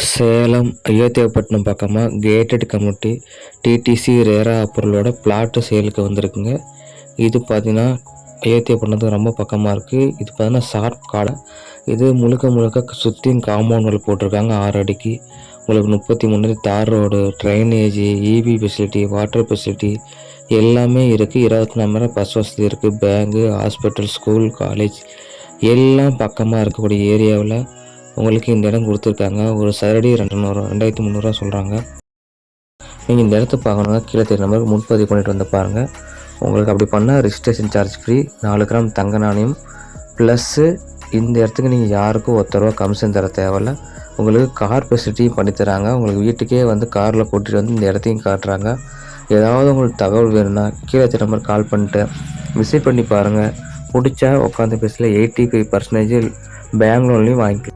சேலம் அயோத்தியாப்பட்டினம் பக்கமாக gated community DTC ரேரா பொருளோட பிளாட்டு சேலுக்கு வந்திருக்குங்க. இது பார்த்தீங்கன்னா அயோத்தியாப்பட்டினத்துக்கு ரொம்ப பக்கமாக இருக்குது. இது பார்த்தீங்கன்னா ஷார்ப் காடை. இது முழுக்க சுற்றியும் காம்பவுண்ட் வால் போட்டிருக்காங்க 6 அடிக்கு. உங்களுக்கு 33 தார் road, drainage, EB facility, water facility எல்லாமே இருக்குது. 24 மணி நேரம் பஸ் வசதி இருக்குது. பேங்கு, ஹாஸ்பிட்டல், ஸ்கூல், காலேஜ் எல்லாம் பக்கமாக இருக்கக்கூடிய ஏரியாவில் உங்களுக்கு இந்த இடம் கொடுத்துருக்காங்க. ஒரு சதுரடி 2300 சொல்கிறாங்க. நீங்கள் இந்த இடத்த பார்க்கணுன்னா கீழே தெரிய நம்பருக்கு முன்பதிவு பண்ணிட்டு வந்து பாருங்கள். உங்களுக்கு அப்படி பண்ணால் ரிஜிஸ்ட்ரேஷன் சார்ஜ் ஃப்ரீ, 4 கிராம் தங்க நாணயம் ப்ளஸ்ஸு இந்த இடத்துக்கு நீங்கள் யாருக்கும் ₹1 கமிஷன் தர தேவையில்ல. உங்களுக்கு கார் ஃபெசிலிட்டியும் பண்ணித்தராங்க. உங்களுக்கு வீட்டுக்கே வந்து காரில் கூட்டிகிட்டு வந்து இந்த இடத்தையும் காட்டுறாங்க. ஏதாவது உங்களுக்கு தகவல் வேணும்னா கீழே தெரிய நம்பருக்கு கால் பண்ணிட்டு விசிட் பண்ணி பாருங்கள். பிடிச்சா உட்காந்து பேசல 85% பேங்க் லோன்லேயும் வாங்கிக்கலாம்.